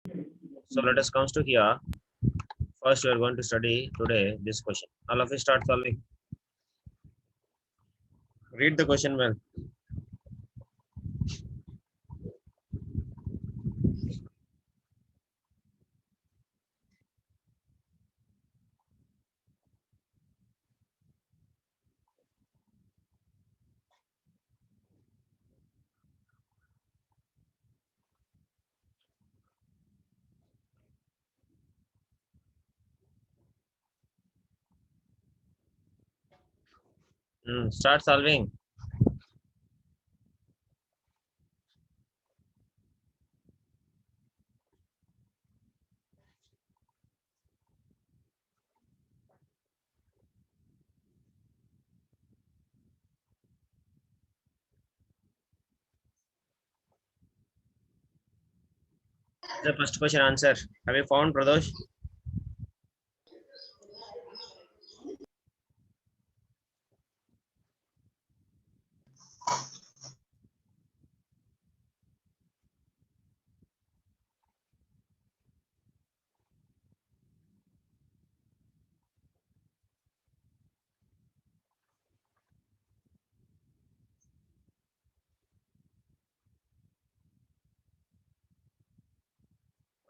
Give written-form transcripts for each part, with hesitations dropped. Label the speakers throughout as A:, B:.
A: So let us come to here. First, we are going to study today this question. All of you start solving. Read the question well. Start solving. The first question answer. Have you found Pradosh?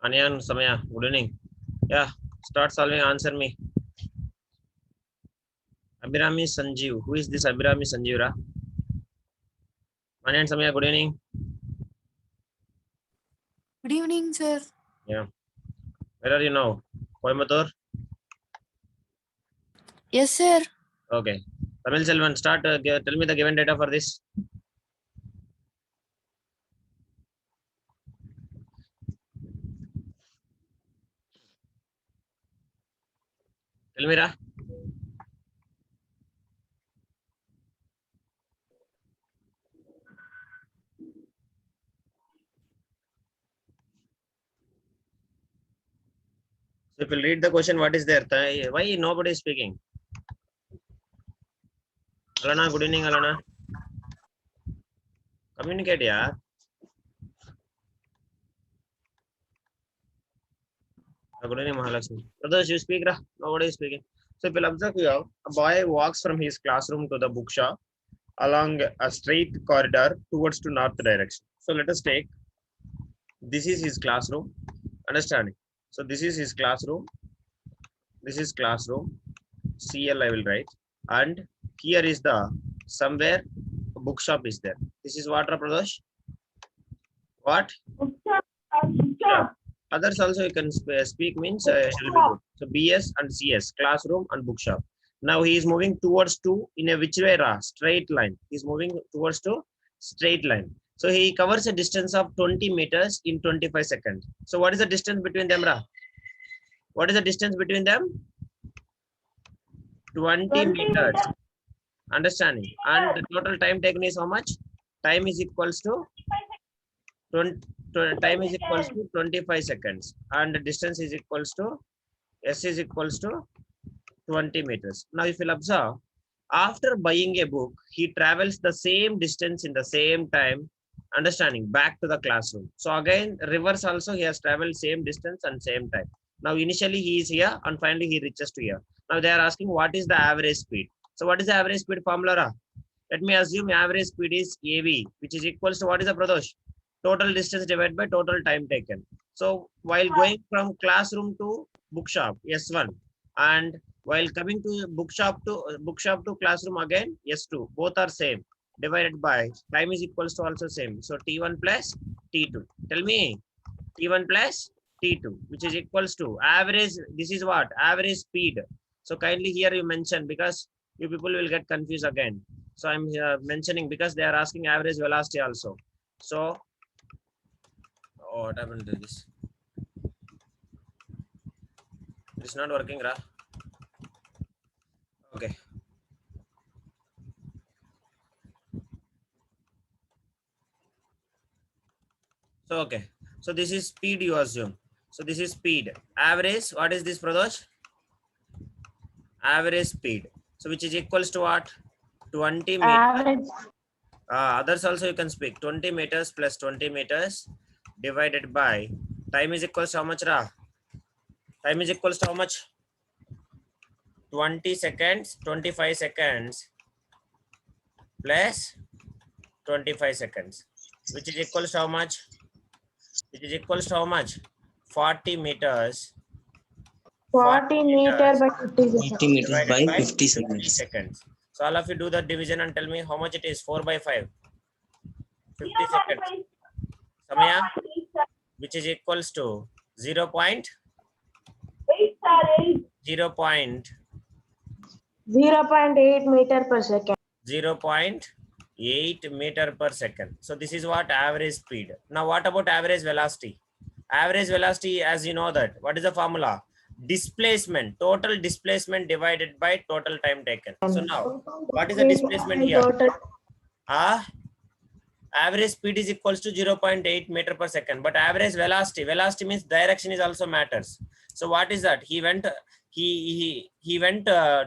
A: Anyan, Samaya, good evening. Yeah, start solving. Answer me. Abhirami Sanjeev. Who is this Abhirami Sanjeevra? Anyan, Samaya, good evening.
B: Good evening, sir.
A: Yeah. Where are you now? Coimbatore?
B: Yes, sir.
A: Okay. Tamil Selvan, start. Tell me the given data for this. Tell me, Ra. So if you read the question, what is there? Why nobody is speaking? Alana, good evening, Alana. Communicate, yeah. Good evening, Mahalakshmi. Brothers, you speak, Ra. Nobody is speaking. So if you observe here, a boy walks from his classroom to the bookshop along a straight corridor towards to north direction. So let us take, this is his classroom. Understanding. So this is his classroom. This is classroom. CL I will write. And here is the somewhere bookshop is there. This is what, Pradosh? What? Yeah. Others also you can speak means it will be good. So BS and CS, classroom and bookshop. Now he is moving towards to in a which way? Straight line. He is moving towards to straight line. So he covers a distance of 20 meters in 25 seconds. So what is the distance between them, Ra? What is the distance between them? 20 meters. Understanding. And the total time taken is how much? Time is equals to 20, time is equals to 25 seconds. And the distance is equals to S is equals to 20 meters. Now, if you'll observe, after buying a book, he travels the same distance in the same time, understanding, back to the classroom. So again, reverse also, he has traveled same distance and same time. Now, initially he is here and finally he reaches to here. Now, they are asking what is the average speed. So, what is the average speed formula? Let me assume average speed is AV, which is equals to what is the Pradosh? Total distance divided by total time taken. So, while going from classroom to bookshop, S1, and while coming to bookshop to classroom again, S2, both are same, divided by time is equals to also same. So T1 plus T2. Tell me, T1 plus T2, which is equals to average. This is what? Average speed. So kindly here you mention, because you people will get confused again. So I'm mentioning because they are asking average velocity also. So, oh, what happened to this? It's not working, Ra. Okay. So, okay. So this is speed you assume. So this is speed. Average, what is this, Pradosh? Average speed. So which is equals to what? 20 meters. Others also you can speak. 20 meters plus 20 meters divided by Time is equals to how much, Ra? Time is equals to how much? 20 seconds, 25 seconds plus 25 seconds, which is equals to how much? Which is equals to how much? 40 meters.
C: 40 meter by 50
D: 40
C: seconds.
D: meters
A: Divided
D: by
A: by
D: 50
A: 50
D: seconds.
A: seconds. So all of you do the division and tell me how much it is. 4 by 5. 50 seconds. Samaya, which is equals to 0.
C: 0.8 meter per second.
A: 0.8 meter per second. So this is what average speed. Now what about average velocity? Average velocity, as you know that, what is the formula? Displacement, total displacement divided by total time taken. So now, what is the displacement here?
C: Total.
A: Average speed is equals to 0.8 meter per second, but average velocity means direction is also matters. So what is that? He went to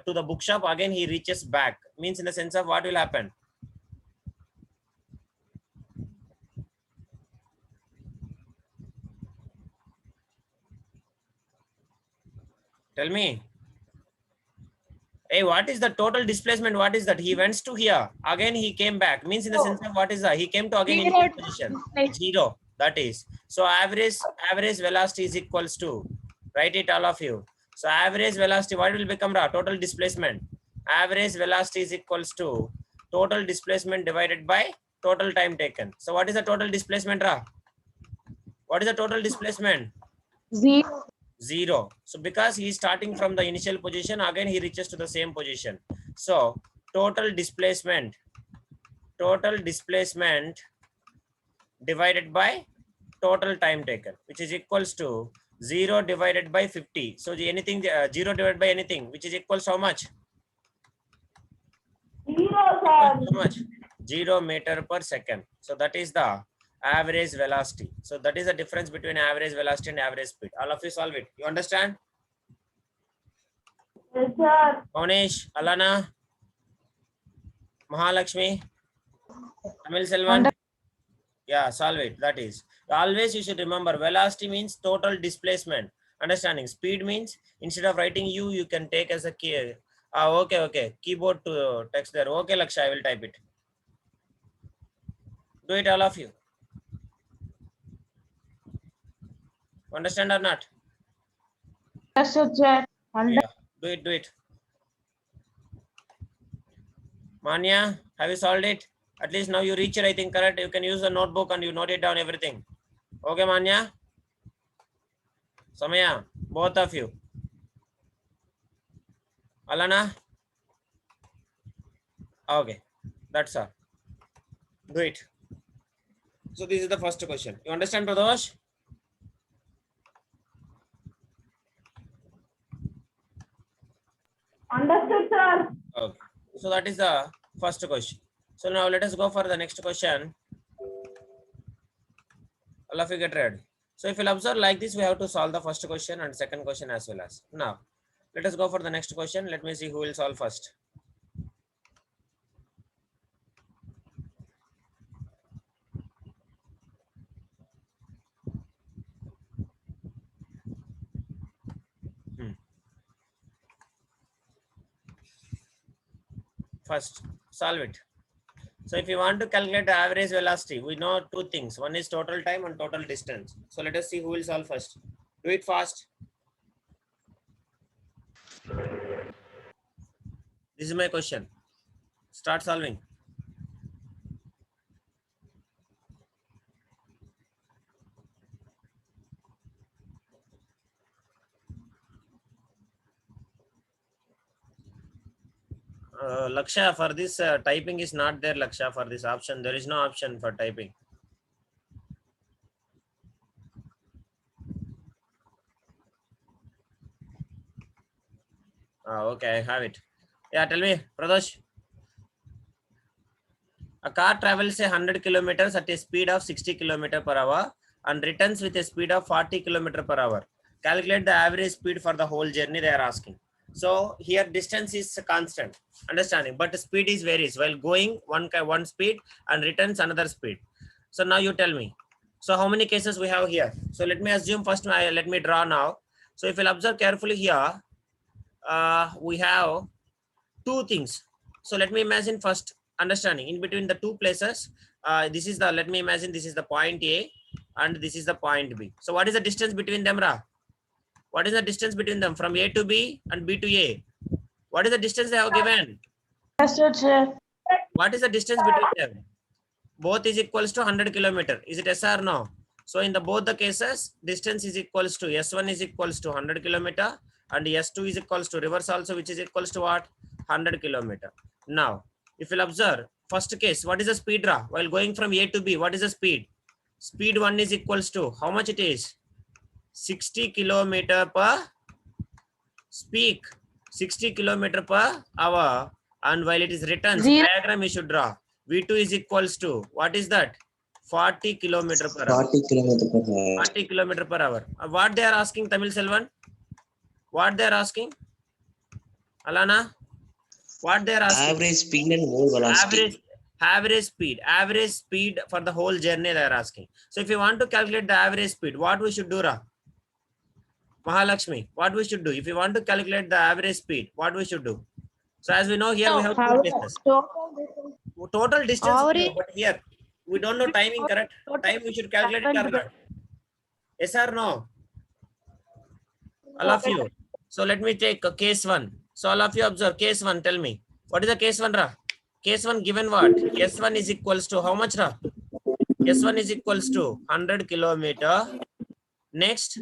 A: the bookshop, again he reaches back, means in the sense of what will happen? Tell me. Hey, what is the total displacement? What is that? He went to here, again he came back, means in the sense of what is that? He came to again in position. 0, that is. So average velocity is equals to, write it all of you. So average velocity, what will become? Total displacement. Average velocity is equals to total displacement divided by total time taken. So what is the total displacement, Ra? What is the total displacement?
C: 0.
A: 0. So because he is starting from the initial position, again he reaches to the same position. So total displacement divided by total time taken, which is equals to 0 divided by 50. So anything 0 divided by anything, which is equals to how much?
C: 0,
A: How much? 0 meter per second. So that is the average velocity. So that is the difference between average velocity and average speed. All of you solve it. You understand?
C: Yes, sir.
A: Monish, Alana, Mahalakshmi, Tamil Selvan. Yeah, solve it. That is. Always you should remember, velocity means total displacement. Understanding. Speed means instead of writing U, you can take as a key. Okay. Keyboard to text there. Okay, Laksha, I will type it. Do it, all of you. Understand or not?
C: Yes, sir.
A: Yeah, do it. Manya, have you solved it? At least now you reach it, I think, correct. You can use the notebook and you note it down everything. Okay, Manya? Samaya, both of you. Alana? Okay, that's all. Do it. So this is the first question. You understand, Pradosh?
C: Understood, sir.
A: Okay. So that is the first question. So now let us go for the next question. All of you get ready. So if you'll observe like this, we have to solve the first question and second question as well as. Now, let us go for the next question. Let me see who will solve first. First, solve it. So if you want to calculate the average velocity, we know two things. One is total time and total distance. So let us see who will solve first. Do it fast. This is my question. Start solving. Laksha, for this typing is not there, Laksha, for this option. There is no option for typing. Okay, I have it. Yeah, tell me, Pradosh. A car travels 100 kilometers at a speed of 60 km per hour and returns with a speed of 40 km per hour. Calculate the average speed for the whole journey, they are asking. So here distance is constant, understanding, but the speed is varies while going one speed and returns another speed. So now you tell me. So how many cases we have here? So let me assume first, let me draw now. So if you'll observe carefully here, we have two things. So let me imagine first understanding in between the two places. This is the, let me imagine this is the point A and this is the point B. So what is the distance between them, Ra? What is the distance between them from A to B and B to A? What is the distance they have given?
C: Yes, sir.
A: What is the distance between them? Both is equals to 100 kilometer. Is it yes or no? So in the both the cases, distance is equals to S1 is equals to 100 kilometer and S2 is equals to reverse also, which is equals to what? 100 kilometer. Now, if you'll observe, first case, what is the speed, Ra? While going from A to B, what is the speed? Speed 1 is equals to, how much it is? 60 kilometer per speak, 60 kilometer per hour. And while it is written,
C: Zero.
A: diagram you should draw. V2 is equals to, what is that? 40 kilometer per hour.
D: 40 kilometer per hour.
A: 40 kilometer per hour. What they are asking, Tamil Selvan? What they are asking? Alana? What they are asking?
D: Average speed and mole velocity.
A: Average speed for the whole journey they are asking. So if you want to calculate the average speed, what we should do, Ra? Mahalakshmi, what we should do? If you want to calculate the average speed, what we should do? So as we know here, we have two places. Total distance, we know, but here we don't know timing, correct? Time we should calculate it or not? Yes or no? All of you. So let me take case 1. So all of you observe case 1. Tell me, what is the case 1, Ra? Case 1 given what? S1 is equals to how much, Ra? S1 is equals to 100 kilometer. Next,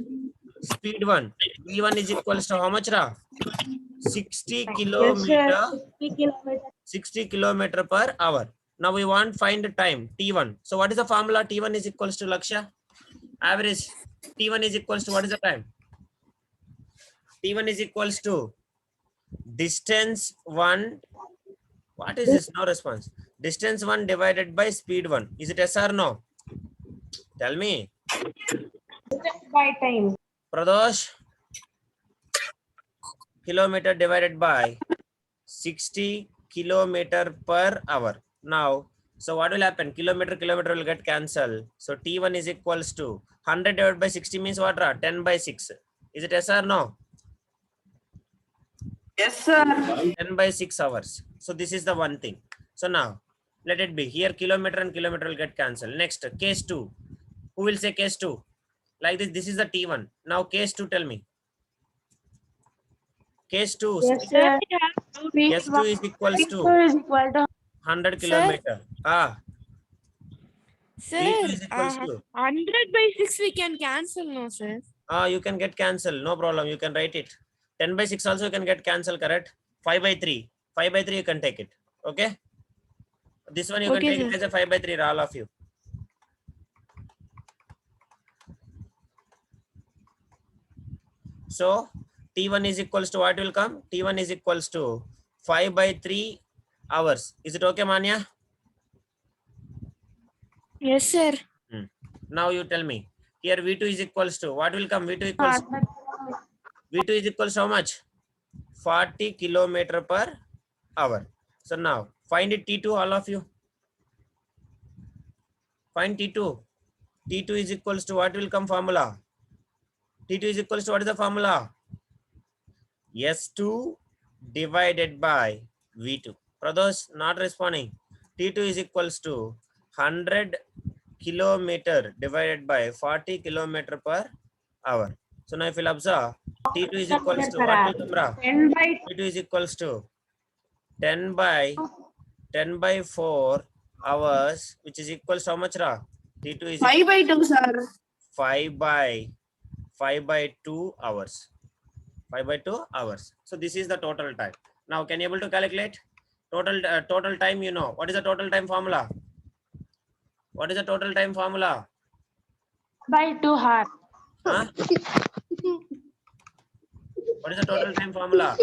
A: speed 1. V1 is equals to how much, Ra? 60 kilometer. 60 kilometer per hour. Now we want find the time T1. So what is the formula? T1 is equals to Laksha. Average. T1 is equals to what is the time? T1 is equals to distance 1. What is this? No response. Distance 1 divided by speed 1. Is it yes or no? Tell me.
C: By time.
A: Pradosh. Kilometer divided by 60 kilometer per hour. Now, so what will happen? Kilometer will get cancelled. So T1 is equals to 100 divided by 60 means what? 10 by 6. Is it yes or no?
C: Yes, sir.
A: 10 by 6 hours. So this is the one thing. So now let it be here. Kilometer and kilometer will get cancelled. Next, case 2. Who will say case 2? Like this. This is the T1. Now case 2. Tell me. Case 2.
C: Yes, sir.
A: Case 2 is equals to 100 kilometer.
B: Sir,
A: T2 is equals to
B: 100 by 6 we can cancel, no, sir?
A: you can get cancelled. No problem. You can write it. 10 by 6 also you can get cancelled, correct? 5 by 3. 5 by 3 you can take it. Okay. This one you can
B: Okay,
A: take it
B: sir.
A: as a 5 by 3, all of you. So T1 is equals to what will come? T1 is equals to 5 by 3 hours. Is it okay, Manya?
B: Yes, sir.
A: Now you tell me. Here V2 is equals to what will come? V2 equals V2 is equals to how much? 40 kilometer per hour. So now find it T2, all of you. Find T2. T2 is equals to what will come formula? T2 is equals to what is the formula? S2 divided by V2. Pradosh not responding. T2 is equals to 100 kilometer divided by 40 kilometer per hour. So now if you'll observe, T2 is equals to what will come, Ra?
C: 10 by
A: T2 is equals to 10 by 4 hours, which is equals to how much, Ra? T2 is
C: 5 by 2, sir.
A: 5 by 2 hours. 5 by 2 hours. So this is the total time. Now can you able to calculate total time? You know what is the total time formula? What is the total time formula?
C: By 2 hours.
A: Huh? What is the total time formula?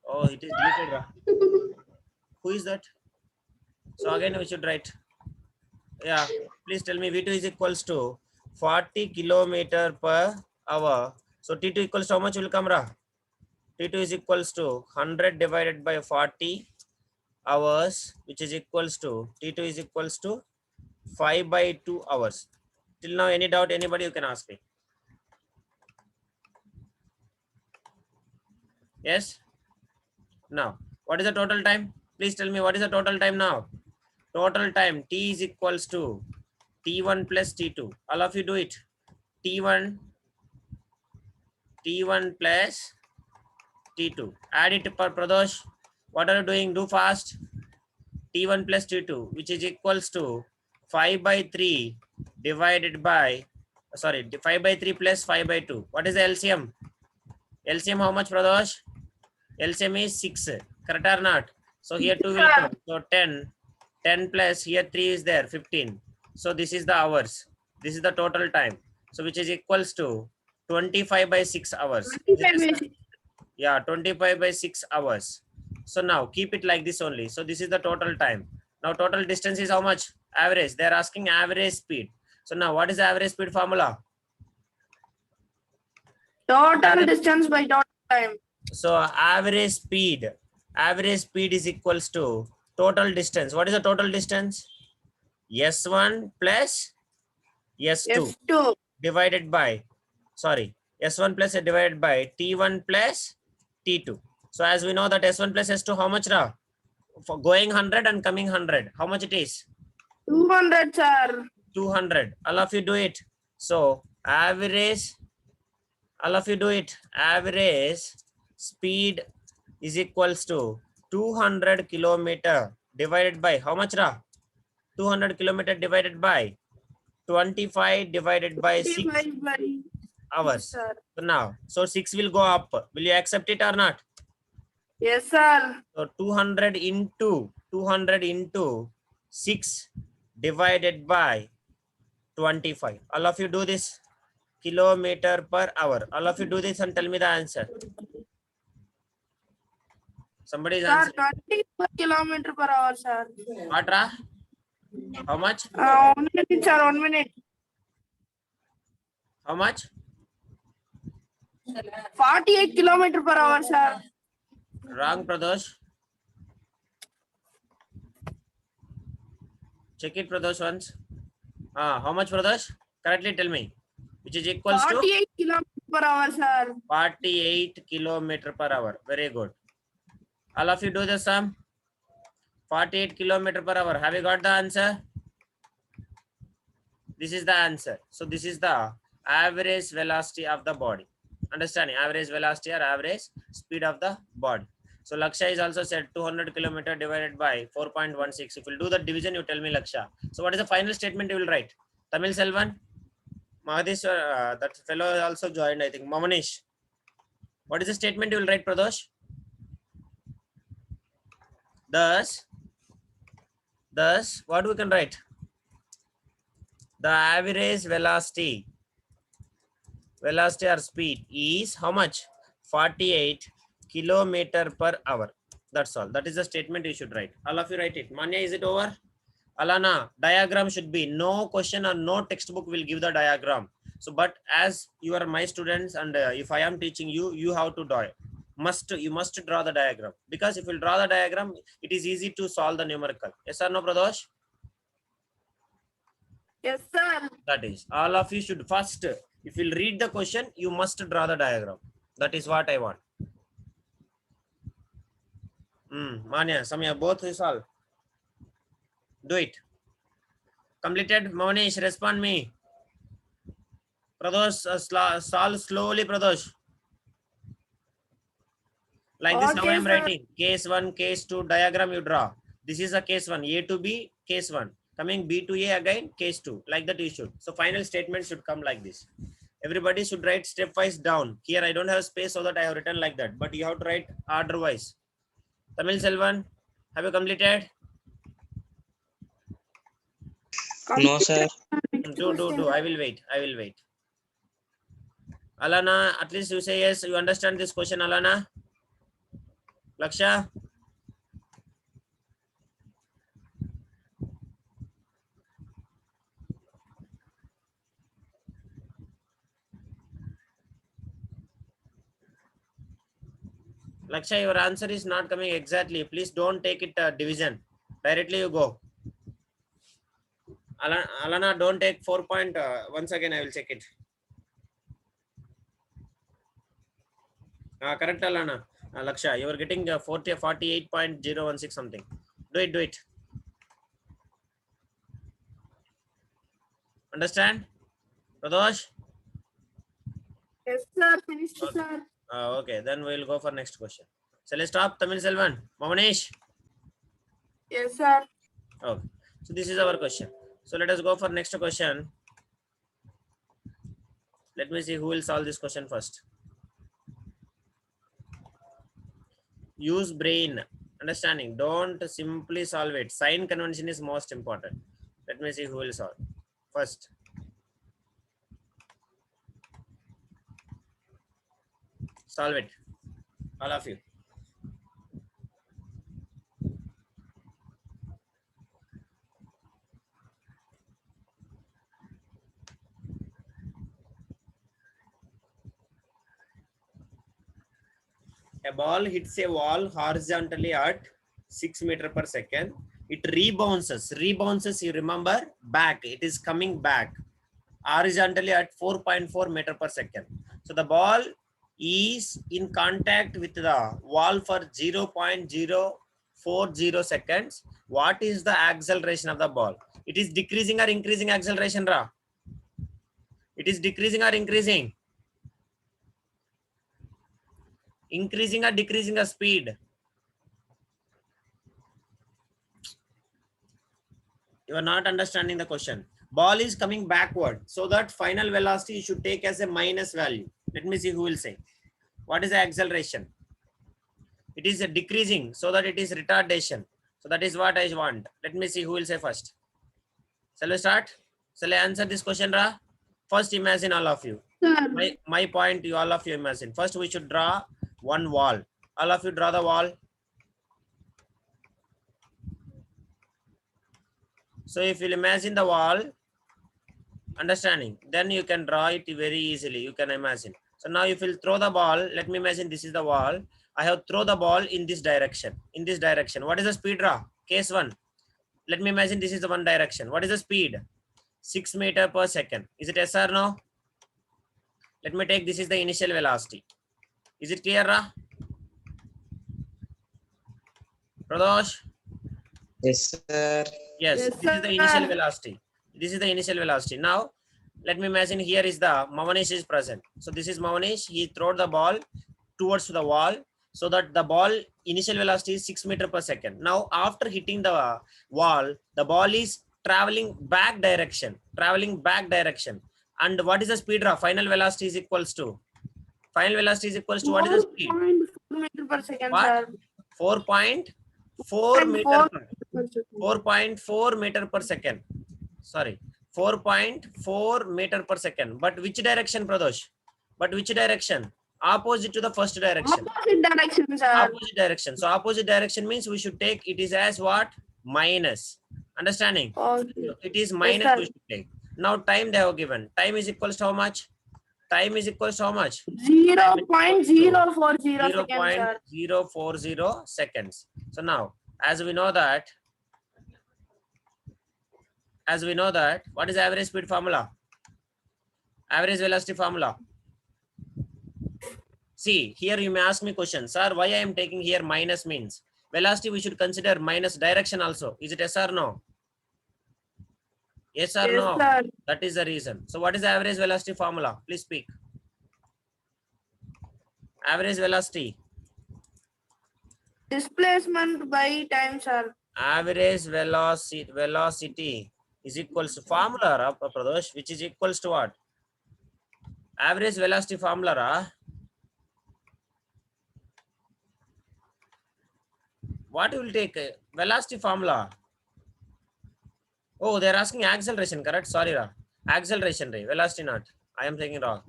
A: Oh, it is deleted, Ra. Who is that? So again we should write. Yeah, please tell me. V2 is equals to 40 kilometer per hour. So T2 equals to how much will come, Ra? T2 is equals to 100 divided by 40 hours, which is equals to T2 is equals to 5/2 hours. Till now, any doubt, anybody, you can ask me. Yes? Now, what is the total time? Please tell me what is the total time now? Total time T is equals to T1 plus T2. All of you do it. T1 plus T2. Add it per Pradosh. What are you doing? Do fast. T1 plus T2, which is equals to 5/3 divided by, sorry, 5/3 plus 5/2. What is the LCM? LCM how much, Pradosh? LCM is 6. Correct or not? So here 2 will come. So 10. 10 plus here 3 is there, 15. So this is the hours. This is the total time. So which is equals to 25/6 hours.
C: 25/6.
A: Yeah, 25/6 hours. So now keep it like this only. So this is the total time. Now total distance is how much? Average. They are asking average speed. So now what is the average speed formula?
C: Total distance by total time.
A: So average speed is equals to total distance. What is the total distance? S1 plus S2
C: F2.
A: divided by, sorry, S1 plus divided by T1 plus T2. So as we know that S1 plus S2, how much ra? For going 100 and coming 100, how much it is?
C: 200, sir.
A: 200. All of you do it. So average, all of you do it. Average speed is equals to 200 kilometer divided by how much ra? 200 kilometer divided by 25 divided by 6 hours.
C: Sir.
A: So now, so 6 will go up. Will you accept it or not?
C: Yes, sir.
A: So 200 into 6 divided by 25. All of you do this. Kilometer per hour. All of you do this and tell me the answer. Somebody is
C: Sir,
A: answering.
C: 24 kilometer per hour, sir.
A: What ra? How much?
C: 1 minute, sir. 1 minute.
A: How much?
C: 48 kilometer per hour, sir.
A: Wrong, Pradosh. Check it, Pradosh, once. How much, Pradosh? Correctly tell me. Which is equals to
C: 48 kilometer per hour, sir.
A: 48 kilometer per hour. Very good. All of you do the sum. 48 kilometer per hour. Have you got the answer? This is the answer. So this is the average velocity of the body. Understanding? Average velocity or average speed of the body. So Laksha is also said 200 kilometer divided by 4.16. If you do the division, you tell me, Laksha. So what is the final statement you will write? Tamil Selvan? Mahadesh, that fellow also joined, I think. Mamanish. What is the statement you will write, Pradosh? Thus, what we can write? The average velocity or speed is how much? 48 kilometer per hour. That's all. That is the statement you should write. All of you write it. Manya, is it over? Alana, diagram should be no question or no textbook will give the diagram. So, but as you are my students and if I am teaching you, you have to draw. You must draw the diagram, because if you draw the diagram, it is easy to solve the numerical. Yes or no, Pradosh?
C: Yes, sir.
A: That is, all of you should first, if you read the question, you must draw the diagram. That is what I want. Manya, Samya, both is all. Do it. Completed. Manish, respond me. Pradosh, solve slowly, Pradosh. Like this,
C: Okay,
A: how I am
C: sir.
A: writing. Case 1, case 2, diagram you draw. This is a case 1, A to B, case 1. Coming B to A again, case 2. Like that you should. So final statement should come like this. Everybody should write stepwise down. Here I don't have space, so that I have written like that. But you have to write order wise. Tamil Selvan, have you completed?
D: No, sir.
A: Do. I will wait. Alana, at least you say yes. You understand this question, Alana? Laksha? Laksha, your answer is not coming exactly. Please don't take it division. Directly you go. Alana, don't take 4 point. Once again, I will check it. Correct, Alana. Laksha, you are getting 48.016 something. Do it. Understand? Pradosh?
C: Yes, sir. Finished,
A: Okay.
C: sir.
A: Okay, then we'll go for next question. So let's stop, Tamil Selvan. Mamanish?
C: Yes, sir.
A: Okay. So this is our question. So let us go for next question. Let me see who will solve this question first. Use brain. Understanding. Don't simply solve it. Sign convention is most important. Let me see who will solve first. Solve it. All of you. A ball hits a wall horizontally at 6 meters per second. It rebounces. Rebounces, you remember, back. It is coming back horizontally at 4.4 meters per second. So the ball is in contact with the wall for 0.040 seconds. What is the acceleration of the ball? It is decreasing or increasing acceleration, Ra? It is decreasing or increasing? Increasing or decreasing the speed? You are not understanding the question. Ball is coming backward, so that final velocity you should take as a minus value. Let me see who will say. What is the acceleration? It is a decreasing, so that it is retardation. So that is what I want. Let me see who will say first. Shall we start? Shall I answer this question, Ra? First, imagine all of you.
C: Sir.
A: My point, you all of you imagine. First, we should draw one wall. All of you draw the wall. So if you imagine the wall, understanding, then you can draw it very easily. You can imagine. So now if you throw the ball, let me imagine this is the wall. I have throw the ball in this direction. In this direction. What is the speed, Ra? Case 1. Let me imagine this is the one direction. What is the speed? 6 meters per second. Is it yes or no? Let me take this is the initial velocity. Is it clear, Ra? Pradosh?
D: Yes, sir.
A: Yes,
C: Yes,
A: this is the initial
C: sir.
A: velocity. This is the initial velocity. Now, let me imagine here is the Mavanish is present. So this is Mavanish. He threw the ball towards the wall, so that the ball initial velocity is 6 meters per second. Now, after hitting the wall, the ball is traveling back direction. And what is the speed? Final velocity is equals to. Final velocity is equals to what is the speed?
C: 4.4 meters per second,
A: What?
C: sir.
A: 4.4 meter.
C: 4.
A: 4.4 meter per second. Sorry, 4.4 meter per second. But which direction, Pradosh? But which direction? Opposite to the first direction.
C: Opposite direction, sir.
A: Opposite direction. So opposite direction means we should take it is as what? Minus. Understanding?
C: Okay.
A: It is minus
C: sir.
A: we should take. Now time they have given. Time is equals to how much? Time is equals to how much?
C: 0.040 seconds, sir.
A: 0.040 seconds. So now, as we know that, what is average speed formula? Average velocity formula. See, here you may ask me question, sir, why I am taking here minus means? Velocity we should consider minus direction also. Is it yes or no? Yes or
C: Yes,
A: no?
C: sir.
A: That is the reason. So what is the average velocity formula? Please speak. Average velocity.
C: Displacement by time, sir.
A: Average velocity is equals to formula, Pradosh, which is equals to what? Average velocity formula. What you will take? Velocity formula. Oh, they are asking acceleration, correct? Sorry, Ra. Acceleration, velocity not. I am thinking wrong.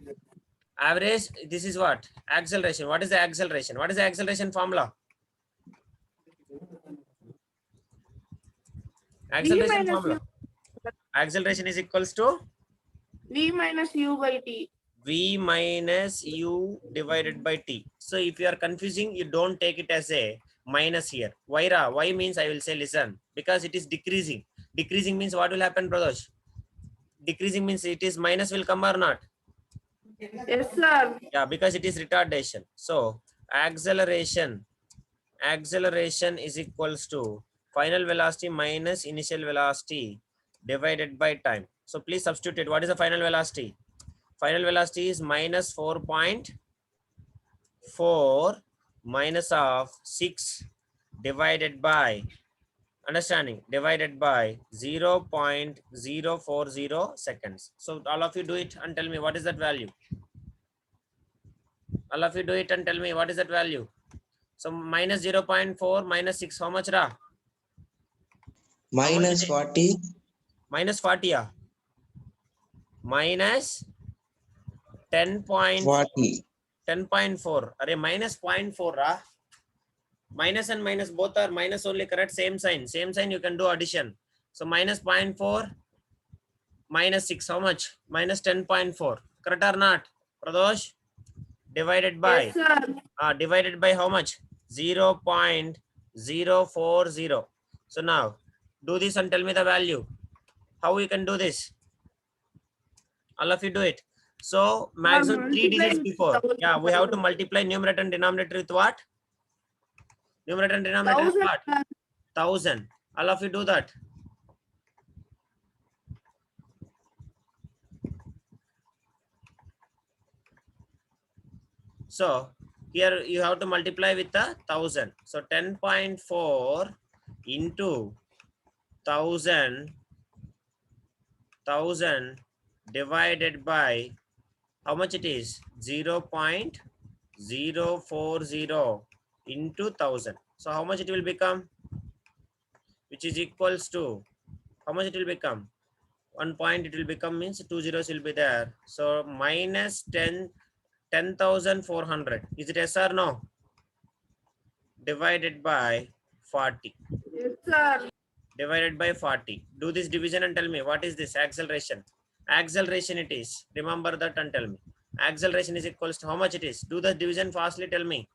A: Average, this is what? Acceleration. What is the acceleration? What is the acceleration formula? Acceleration
C: minus
A: formula. Acceleration is equals to
C: V minus U by T.
A: V minus U divided by T. So if you are confusing, you don't take it as a minus here. Why, Ra? Why means I will say listen, because it is decreasing. Decreasing means what will happen, Pradosh? Decreasing means it is minus will come or not?
C: Yes, sir.
A: Yeah, because it is retardation. So acceleration is equals to final velocity minus initial velocity divided by time. So please substitute it. What is the final velocity? Final velocity is minus 4.4 minus of 6 divided by, understanding, divided by 0.040 seconds. So all of you do it and tell me what is that value. All of you do it and tell me what is that value. So minus 0.4 minus 6, how much ra?
D: minus 40.
A: Minus 40, yeah. Minus 10.4.
D: 40.
A: 10.4. Array minus 0.4 ra. Minus and minus both are minus only, correct? Same sign. Same sign, you can do addition. So minus 0.4 minus 6, how much? Minus 10.4. Correct or not? Pradosh? Divided by,
C: Yes, sir.
A: divided by how much? 0.040. So now do this and tell me the value. How we can do this? All of you do it. So maximum 3 digits
C: multiply
A: before.
C: with
A: Yeah, we have to
C: 1000.
A: multiply numerator and denominator with what? Numerator and denominator with
C: 1000,
A: what?
C: sir.
A: 1000. All of you do that. So here you have to multiply with the 1000. So 10.4 into 1000 divided by how much it is? 0.040 into 1000. So how much it will become? Which is equals to, how much it will become? 1 point it will become means 2 zeros will be there. So minus 10,400. Is it yes or no? Divided by 40.
C: Yes, sir.
A: Divided by 40. Do this division and tell me what is this acceleration. Acceleration it is. Remember that and tell me. Acceleration is equals to how much it is. Do the division fastly, tell me.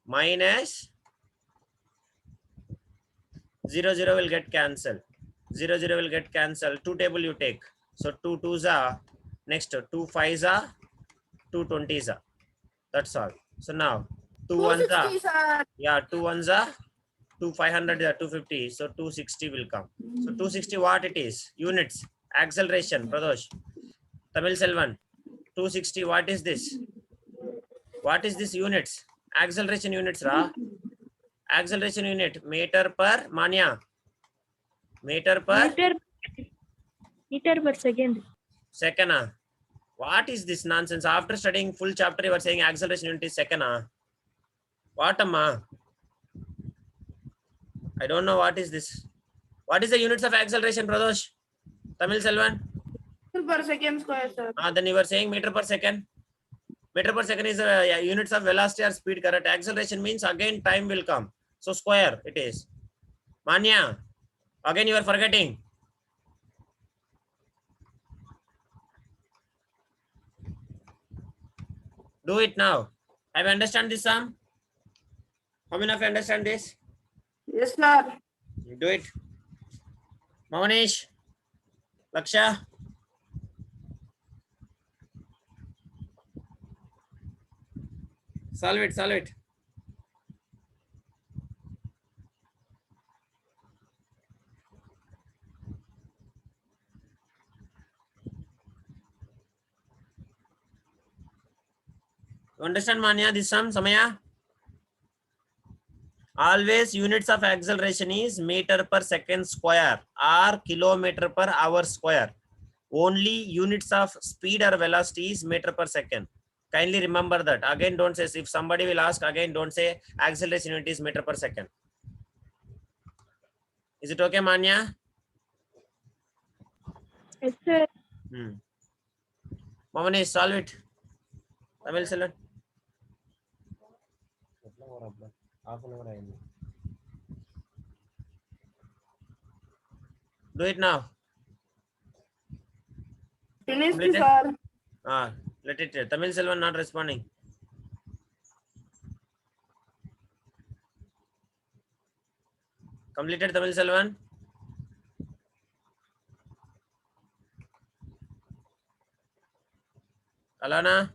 A: Minus 0 0 will get cancelled. 0 0 will get cancelled. 2 table you take. So 2 2s are next 2 5s are 2 20s are. That's all. So now 2 1s are,
C: 260, sir.
A: yeah, 2 1s are 2 500 are 250. So 260 will come. So 260 what it is? Units. Acceleration. Pradosh. Tamil Selvan. 260 what is this? What is this units? Acceleration units ra. Acceleration unit meter per mania. Meter per
B: Meter per second.
A: second. What is this nonsense? After studying full chapter, you are saying acceleration unit is second. What amma? I don't know what is this. What is the units of acceleration, Pradosh? Tamil Selvan?
C: Per second square, sir.
A: Then you were saying meter per second. Meter per second is units of velocity or speed, correct? Acceleration means again time will come. So square it is. Manya, again you are forgetting. Do it now. Have you understand this sum? How many of you understand this?
C: Yes, sir.
A: Do it. Monish, Laksha. Solve it, solve it. You understand, Manya, this sum, Samaya? Always units of acceleration is meter per second square or kilometer per hour square. Only units of speed or velocity is meter per second. Kindly remember that. Again, don't say, if somebody will ask, again, don't say acceleration unit is meter per second. Is it okay, Manya?
B: Yes, sir.
A: Mamani, solve it. Tamil Selvan. Do it now.
C: Finished,
A: Completed?
C: sir.
A: Let it. Tamil Selvan not responding. Completed, Tamil Selvan? Alana?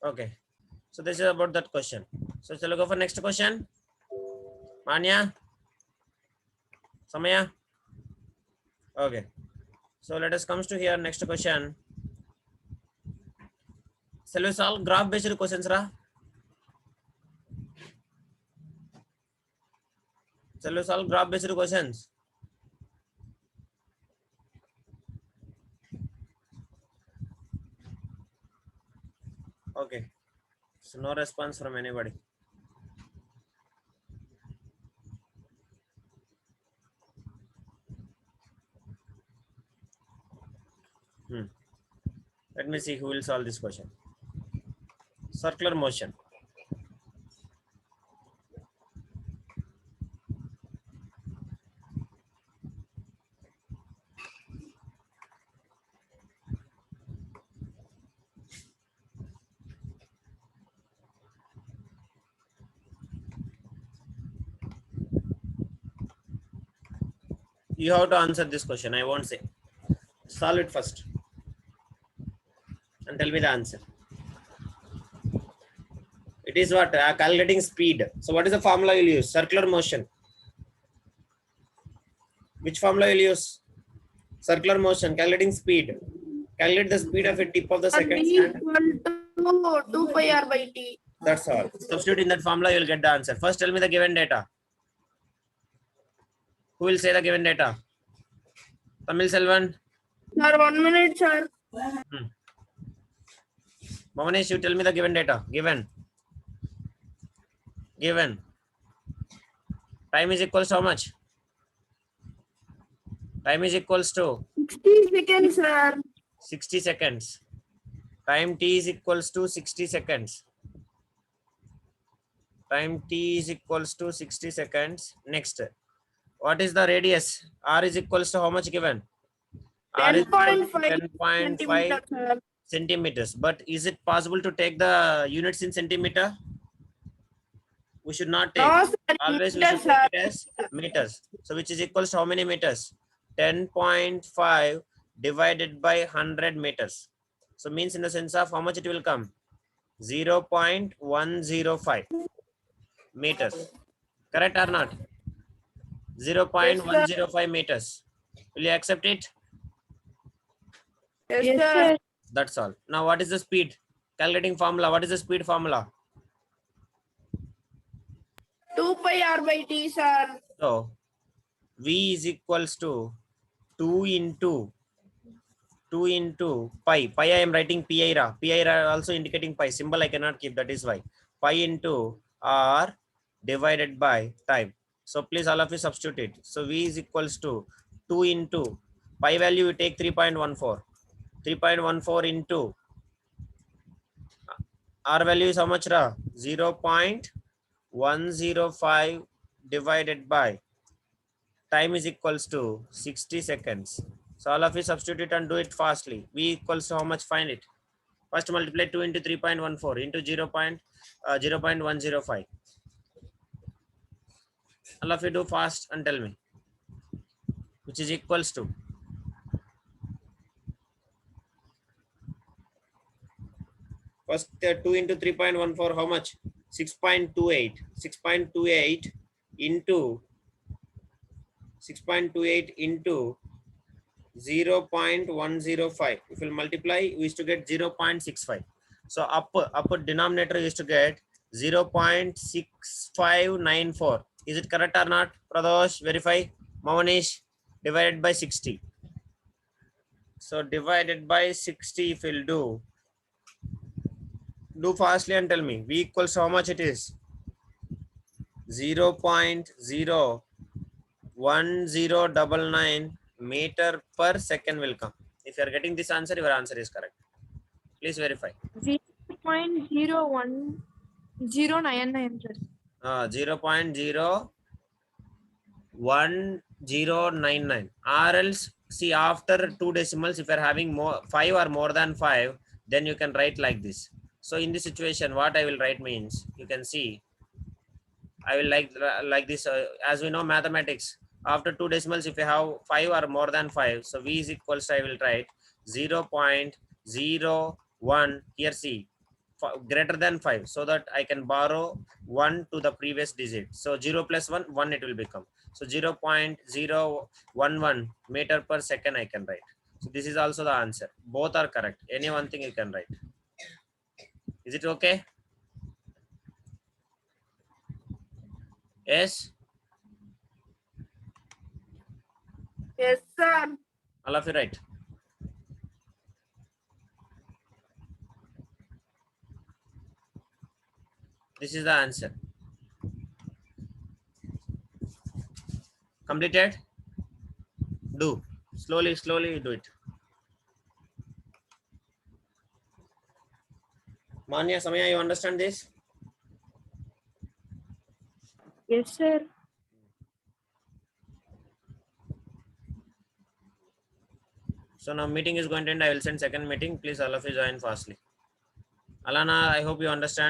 A: Okay. So this is about that question. So shall we go for next question? Manya? Samaya? Okay. So let us comes to here next question. Shall we solve graph based questions, Ra? Shall we solve graph based questions? Okay. So no response from anybody. Let me see who will solve this question. Circular motion. You have to answer this question. I won't say. Solve it first and tell me the answer. It is what? Calculating speed. So what is the formula you'll use? Circular motion. Which formula you'll use? Circular motion. Calculating speed. Calculate the speed of a tip of the
C: Sir,
A: second
C: V
A: hand.
C: equal to 2 pi r by t.
A: That's all. Substitute in that formula, you'll get the answer. First, tell me the given data. Who will say the given data? Tamil Selvan.
C: Sir, 1 minute, sir.
A: Bhavanesh, you tell me the given data. Given. Time is equals to how much? Time is equals to
C: 60 seconds, sir.
A: 60 seconds. Time t is equals to 60 seconds. Time t is equals to 60 seconds. Next. What is the radius? R is equals to how much given? R is
C: 10.5
A: 10.5
C: sir.
A: centimeters. But is it possible to take the units in centimeter? We should not take.
C: No, sir.
A: Always we
C: Meter,
A: should take it as meters. So which is equals to how many meters? 10.5 divided by 100 meters. So means in the sense of how much it will come? 0.105 meters. Correct or not? 0.105 meters. Will you accept it?
C: Yes,
B: Yes,
C: sir.
B: sir.
A: That's all. Now what is the speed? Calculating formula. What is the speed formula?
C: 2 pi r by t, sir.
A: So V is equals to 2 into pi. Pi I am writing pi ra. Pi ra also indicating pi. Symbol I cannot keep. That is why. Pi into r divided by time. So please all of you substitute it. So V is equals to 2 into pi value we take 3.14. 3.14 into R value is how much ra? 0.105 divided by time is equals to 60 seconds. So all of you substitute and do it fastly. V equals to how much? Find it. First multiply 2 into 3.14 into 0.105. All of you do fast and tell me. Which is equals to. First 2 into 3.14 how much? 6.28. 6.28 into 6.28 into 0.105. If we multiply, we used to get 0.65. So upper denominator used to get 0.6594. Is it correct or not? Pradosh, verify. Mavanish, divided by 60. So divided by 60 if we'll do fastly and tell me. V equals how much it is? 0.01099 meter per second will come. If you are getting this answer, your answer is correct. Please verify.
B: 0.01099, sir.
A: 0.01099. Or else, see, after two decimals, if you are having more 5 or more than 5, then you can write like this. So in this situation, what I will write means, you can see, I will like this. As we know mathematics, After two decimals, if you have 5 or more than 5, so V is equals to, I will write 0.01. Here see, greater than 5, so that I can borrow 1 to the previous digit. So 0 plus 1, 1 it will become. So 0.011 meter per second I can write. So this is also the answer. Both are correct. Any one thing you can write. Is it okay? Yes?
C: Yes, sir.
A: All of you write. This is the answer. Completed? Do. Slowly, slowly do it. Manya, Samaya, you understand this?
B: Yes, sir.
A: So now meeting is going to end. I will send second meeting. Please all of you join fastly. Alana, I hope you understand.